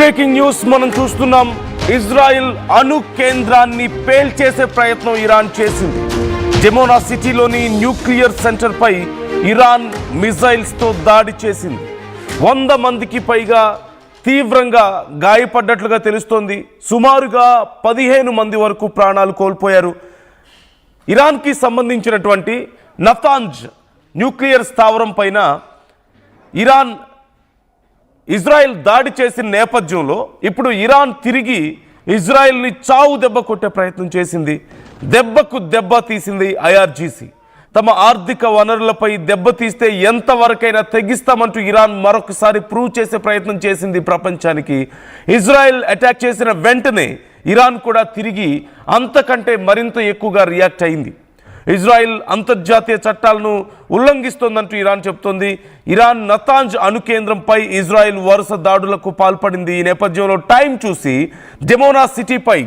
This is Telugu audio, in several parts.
బ్రేకింగ్ న్యూస్ మనం చూస్తున్నాం. ఇజ్రాయెల్ అణు కేంద్రాన్ని పేల్చేసే ప్రయత్నం ఇరాన్ చేసింది. జెమోనా సిటీలోని న్యూక్లియర్ సెంటర్ పై ఇరాన్ మిజైల్స్ తో దాడి చేసింది. 100 మందికి పైగా తీవ్రంగా గాయపడ్డట్లుగా తెలుస్తోంది. సుమారుగా 15 మంది వరకు ప్రాణాలు కోల్పోయారు. ఇరాన్కి సంబంధించినటువంటి నతాంజ్ న్యూక్లియర్ స్థావరం పైన ఇజ్రాయెల్ దాడి చేసిన నేపథ్యంలో ఇప్పుడు ఇరాన్ తిరిగి ఇజ్రాయెల్ని చావు దెబ్బ కొట్టే ప్రయత్నం చేసింది. దెబ్బకు దెబ్బ తీసింది ఐఆర్జీసీ. తమ ఆర్థిక వనరులపై దెబ్బతీస్తే ఎంతవరకైనా తెగిస్తామంటూ ఇరాన్ మరొకసారి ప్రూవ్ చేసే ప్రయత్నం చేసింది ప్రపంచానికి. ఇజ్రాయెల్ అటాక్ చేసిన వెంటనే ఇరాన్ కూడా తిరిగి అంతకంటే మరింత ఎక్కువగా రియాక్ట్ అయింది. ఇజ్రాయెల్ అంతర్జాతీయ చట్టాలను ఉల్లంఘిస్తోందంటూ ఇరాన్ చెబుతోంది. ఇరాన్ నతాంజ్ అణు కేంద్రంపై ఇజ్రాయెల్ వరుస దాడులకు పాల్పడింది. ఈ నేపథ్యంలో టైం చూసి జెమోనా సిటీపై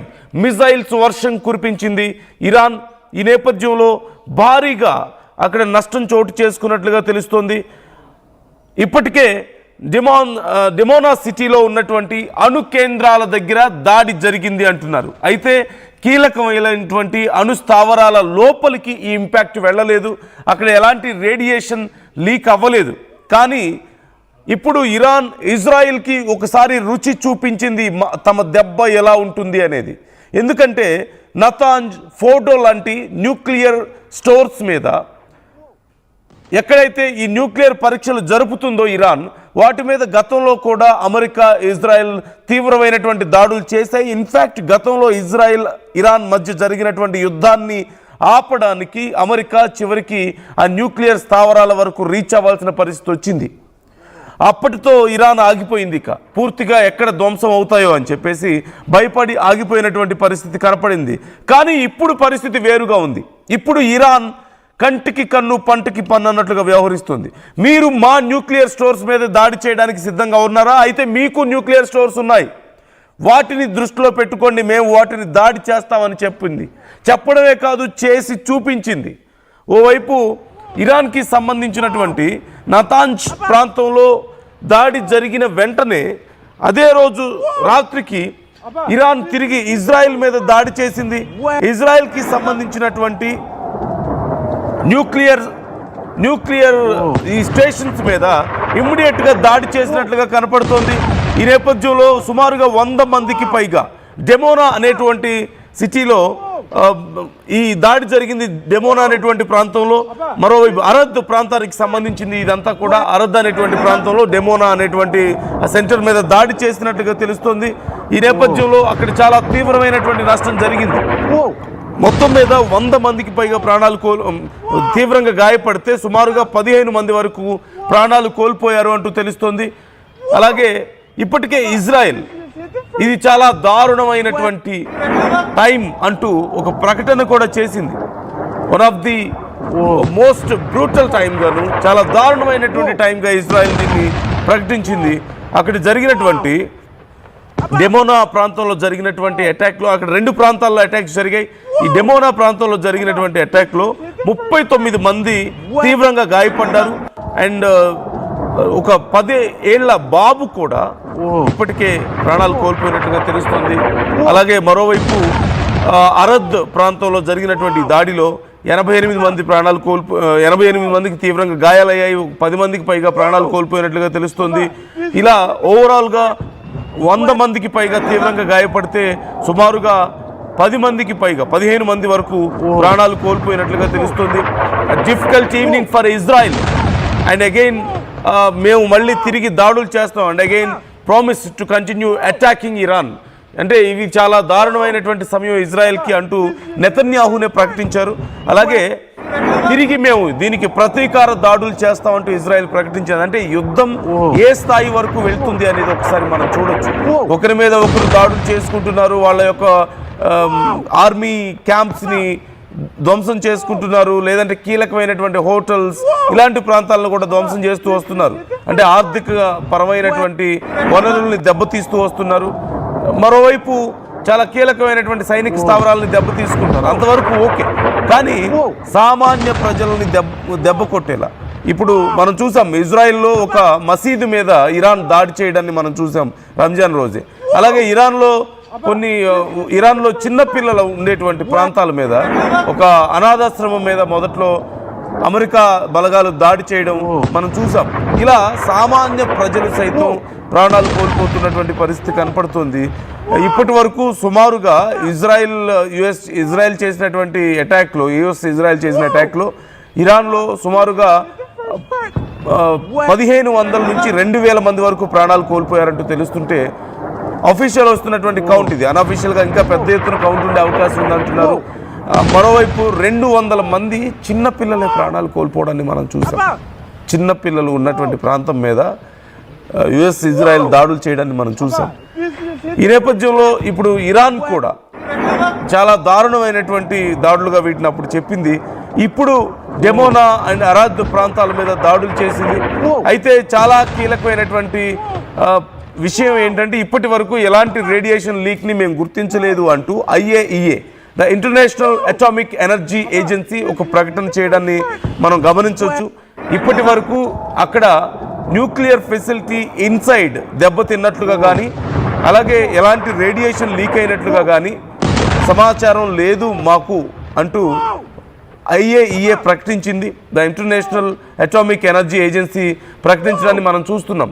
మిజైల్స్ వర్షం కురిపించింది ఇరాన్. ఈ నేపథ్యంలో భారీగా అక్కడ నష్టం చోటు చేసుకున్నట్లుగా తెలుస్తోంది. ఇప్పటికే డెమోనా సిటీలో ఉన్నటువంటి అణు కేంద్రాల దగ్గర దాడి జరిగింది అంటున్నారు. అయితే కీలకమైనటువంటి అణు స్థావరాల లోపలికి ఈ ఇంపాక్ట్ వెళ్ళలేదు. అక్కడ ఎలాంటి రేడియేషన్ లీక్ అవ్వలేదు. కానీ ఇప్పుడు ఇరాన్ ఇజ్రాయిల్కి ఒకసారి రుచి చూపించింది తమ దెబ్బ ఎలా ఉంటుంది అనేది. ఎందుకంటే నతాంజ్, ఫోర్డో లాంటి న్యూక్లియర్ స్టోర్స్ మీద ఎక్కడైతే ఈ న్యూక్లియర్ పరీక్షలు జరుపుతుందో ఇరాన్, వాటి మీద గతంలో కూడా అమెరికా, ఇజ్రాయెల్ తీవ్రమైనటువంటి దాడులు చేశాయి. ఇన్ఫ్యాక్ట్ గతంలో ఇరాన్ మధ్య జరిగినటువంటి యుద్ధాన్ని ఆపడానికి అమెరికా చివరికి ఆ న్యూక్లియర్ స్థావరాల వరకు రీచ్ అవ్వాల్సిన పరిస్థితి వచ్చింది. అప్పటితో ఇరాన్ ఆగిపోయింది. ఇక పూర్తిగా ఎక్కడ ధ్వంసం అవుతాయో అని చెప్పేసి భయపడి ఆగిపోయినటువంటి పరిస్థితి కనపడింది. కానీ ఇప్పుడు పరిస్థితి వేరుగా ఉంది. ఇప్పుడు ఇరాన్ కంటికి కన్ను, పంటికి పన్ను అన్నట్లుగా వ్యవహరిస్తుంది. మీరు మా న్యూక్లియర్ స్టోర్స్ మీద దాడి చేయడానికి సిద్ధంగా ఉన్నారా? అయితే మీకు న్యూక్లియర్ స్టోర్స్ ఉన్నాయి, వాటిని దృష్టిలో పెట్టుకోండి, మేము వాటిని దాడి చేస్తామని చెప్పింది. చెప్పడమే కాదు, చేసి చూపించింది. ఓవైపు ఇరాన్కి సంబంధించినటువంటి నతాంజ్ ప్రాంతంలో దాడి జరిగిన వెంటనే అదే రోజు రాత్రికి ఇరాన్ తిరిగి ఇజ్రాయెల్ మీద దాడి చేసింది. ఇజ్రాయెల్కి సంబంధించినటువంటి న్యూక్లియర్ ఈ స్టేషన్స్ మీద ఇమ్మీడియట్గా దాడి చేసినట్లుగా కనపడుతోంది. ఈ నేపథ్యంలో సుమారుగా 100 మందికి పైగా డెమోనా అనేటువంటి సిటీలో ఈ దాడి జరిగింది. డెమోనా అనేటువంటి ప్రాంతంలో. మరోవైపు అరద్ ప్రాంతానికి సంబంధించింది ఇదంతా కూడా. అరద్ అనేటువంటి ప్రాంతంలో డెమోనా అనేటువంటి సెంటర్ మీద దాడి చేసినట్లుగా తెలుస్తోంది. ఈ నేపథ్యంలో అక్కడ చాలా తీవ్రమైనటువంటి నష్టం జరిగింది. మొత్తం మీద 100 మందికి పైగా ప్రాణాలు తీవ్రంగా గాయపడితే సుమారుగా 15 మంది వరకు ప్రాణాలు కోల్పోయారు అంటూ తెలుస్తోంది. అలాగే ఇప్పటికే ఇజ్రాయెల్ ఇది చాలా దారుణమైనటువంటి టైం అంటూ ఒక ప్రకటన కూడా చేసింది. One of the most brutal time గాను, చాలా దారుణమైనటువంటి టైంగా ఇజ్రాయెల్ దీన్ని ప్రకటించింది. అక్కడ జరిగినటువంటి డెమోనా ప్రాంతంలో జరిగినటువంటి అటాక్లో, అక్కడ 2 ప్రాంతాల్లో అటాక్స్ జరిగాయి. ఈ డెమోనా ప్రాంతంలో జరిగినటువంటి అటాక్లో 39 మంది తీవ్రంగా గాయపడ్డారు. అండ్ ఒక 10 ఏళ్ల బాబు కూడా ఇప్పటికే ప్రాణాలు కోల్పోయినట్టుగా తెలుస్తుంది. అలాగే మరోవైపు అరద్ ప్రాంతంలో జరిగినటువంటి దాడిలో 88 మంది 88 మందికి తీవ్రంగా గాయాలయ్యాయి. 10 మందికి పైగా ప్రాణాలు కోల్పోయినట్లుగా తెలుస్తుంది. ఇలా ఓవరాల్గా 100 మందికి పైగా తీవ్రంగా గాయపడితే సుమారుగా 10 మందికి పైగా 15 మంది వరకు ప్రాణాలు కోల్పోయినట్లుగా తెలుస్తుంది. Difficult evening for Israel. And again మేము మళ్ళీ తిరిగి దాడులు చేస్తాం. And again promise to continue attacking Iran. అంటే ఇవి చాలా దారుణమైనటువంటి సమయం ఇజ్రాయెల్కి అంటూ నెతన్యాహునే ప్రకటించారు. అలాగే తిరిగి మేము దీనికి ప్రతీకార దాడులు చేస్తామంటూ ఇజ్రాయెల్ ప్రకటించారు. అంటే యుద్ధం ఏ స్థాయి వరకు వెళ్తుంది అనేది ఒకసారి మనం చూడొచ్చు. ఒకరి మీద ఒకరు దాడులు చేసుకుంటున్నారు. వాళ్ళ యొక్క ఆర్మీ క్యాంప్స్ని ధ్వంసం చేసుకుంటున్నారు. లేదంటే కీలకమైనటువంటి హోటల్స్, ఇలాంటి ప్రాంతాలను కూడా ధ్వంసం చేస్తూ వస్తున్నారు. అంటే ఆర్థిక పరమైనటువంటి వనరుల్ని దెబ్బతీస్తూ వస్తున్నారు. మరోవైపు చాలా కీలకమైనటువంటి సైనిక స్థావరాలని దెబ్బతీసుకుంటారు. అంతవరకు ఓకే. కానీ సామాన్య ప్రజలని దెబ్బ కొట్టేలా ఇప్పుడు మనం చూసాం ఇజ్రాయెల్లో ఒక మసీదు మీద ఇరాన్ దాడి చేయడాన్ని మనం చూసాం రంజాన్ రోజే. అలాగే ఇరాన్లో చిన్న పిల్లలు ఉండేటువంటి ప్రాంతాల మీద ఒక అనాథాశ్రమం మీద మొదట్లో అమెరికా బలగాలు దాడి చేయడం మనం చూసాం. ఇలా సామాన్య ప్రజలు సైతం ప్రాణాలు కోల్పోతున్నటువంటి పరిస్థితి కనపడుతుంది. ఇప్పటి వరకు సుమారుగా ఇజ్రాయెల్ చేసినటువంటి అటాక్లో ఇజ్రాయెల్ చేసిన అటాక్లో ఇరాన్లో సుమారుగా 1500 నుంచి 2000 మంది వరకు ప్రాణాలు కోల్పోయారంటూ తెలుస్తుంటే అఫీషియల్ వస్తున్నటువంటి కౌంట్ ఇది. అన్అఫీషియల్గా ఇంకా పెద్ద ఎత్తున కౌంట్ ఉండే అవకాశం ఉందంటున్నారు. మరోవైపు 200 మంది చిన్నపిల్లలే ప్రాణాలు కోల్పోవడాన్ని మనం చూసాం. చిన్నపిల్లలు ఉన్నటువంటి ప్రాంతం మీద ఇజ్రాయెల్ దాడులు చేయడాన్ని మనం చూసాం. ఈ నేపథ్యంలో ఇప్పుడు ఇరాన్ కూడా చాలా దారుణమైనటువంటి దాడులుగా వీటిని అప్పుడు చెప్పింది. ఇప్పుడు డెమోనా అండ్ అరాద్ ప్రాంతాల మీద దాడులు చేసింది. అయితే చాలా కీలకమైనటువంటి విషయం ఏంటంటే ఇప్పటి వరకు ఎలాంటి రేడియేషన్ లీక్ని మేము గుర్తించలేదు అంటూ IAEA the international atomic energy agency ఒక ప్రకటన చేయడాన్ని మనం గమనించవచ్చు. ఇప్పటి వరకు అక్కడ న్యూక్లియర్ ఫెసిలిటీ ఇన్సైడ్ దెబ్బతిన్నట్లుగా కానీ అలాగే ఎలాంటి రేడియేషన్ లీక్ అయినట్లుగా కానీ సమాచారం లేదు మాకు అంటూ IAEA ప్రకటించింది. The international atomic energy agency ప్రకటించడాన్ని మనం చూస్తున్నాం.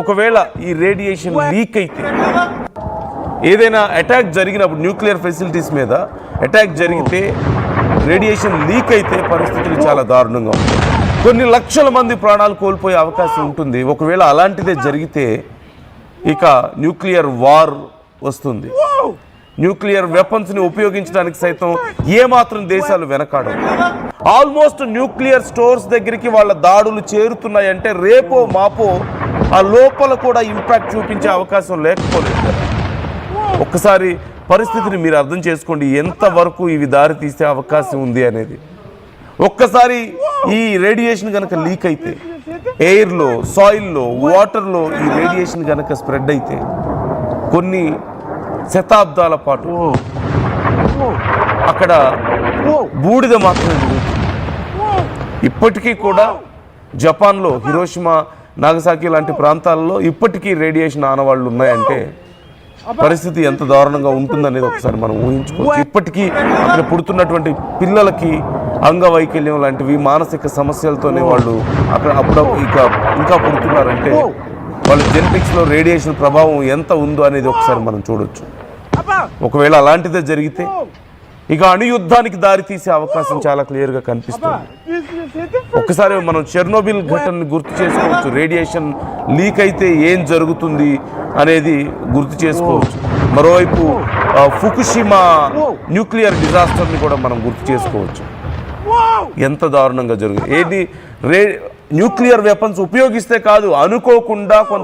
ఒకవేళ ఈ రేడియేషన్ లీక్ అయితే ఏదైనా అటాక్ జరిగినప్పుడు న్యూక్లియర్ ఫెసిలిటీస్ మీద అటాక్ జరిగితే రేడియేషన్ లీక్ అయితే పరిస్థితులు చాలా దారుణంగా ఉంటాయి. కొన్ని లక్షల మంది ప్రాణాలు కోల్పోయే అవకాశం ఉంటుంది. ఒకవేళ అలాంటిదే జరిగితే ఇక న్యూక్లియర్ వార్ వస్తుంది. న్యూక్లియర్ వెపన్స్ని ఉపయోగించడానికి సైతం ఏమాత్రం దేశాలు వెనకాడవు. ఆల్మోస్ట్ న్యూక్లియర్ స్టోర్స్ దగ్గరికి వాళ్ళ దాడులు చేరుతున్నాయంటే రేపో మాపో ఆ లోపల కూడా ఇంపాక్ట్ చూపించే అవకాశం లేకపోలేదు కదా. ఒక్కసారి పరిస్థితిని మీరు అర్థం చేసుకోండి, ఎంతవరకు ఇవి దారి తీసే అవకాశం ఉంది అనేది. ఒక్కసారి ఈ రేడియేషన్ కనుక లీక్ అయితే ఎయిర్లో, సాయిల్లో, వాటర్లో ఈ రేడియేషన్ కనుక స్ప్రెడ్ అయితే కొన్ని శతాబ్దాల పాటు అక్కడ బూడిద మాత్రమే జరుగుతుంది. ఇప్పటికీ కూడా జపాన్లో హిరోషిమా, నాగసాకి లాంటి ప్రాంతాల్లో ఇప్పటికీ రేడియేషన్ ఆనవాళ్ళు ఉన్నాయంటే పరిస్థితి ఎంత దారుణంగా ఉంటుందనేది ఒకసారి మనం ఊహించుకోవచ్చు. ఇప్పటికీ అక్కడ పుడుతున్నటువంటి పిల్లలకి అంగవైకల్యం లాంటివి, మానసిక సమస్యలతోనే వాళ్ళు అక్కడ ఇంకా పుడుతున్నారంటే వాళ్ళ జెనెటిక్స్లో రేడియేషన్ ప్రభావం ఎంత ఉందో అనేది ఒకసారి మనం చూడొచ్చు. ఒకవేళ అలాంటిదే జరిగితే ఇక అణుయుద్ధానికి దారి తీసే అవకాశం చాలా క్లియర్గా కనిపిస్తుంది. ఒకసారి మనం చెర్నోబిల్ ఘటనని గుర్తు చేసుకోవచ్చు. రేడియేషన్ లీక్ అయితే ఏం జరుగుతుంది అనేది గుర్తు చేసుకోవచ్చు. మరోవైపు ఫుకుషిమా న్యూక్లియర్ డిజాస్టర్ని కూడా మనం గుర్తు చేసుకోవచ్చు. ఎంత దారుణంగా జరుగుతుంది. న్యూక్లియర్ వెపన్స్ ఉపయోగిస్తే కాదు, అనుకోకుండా కొంత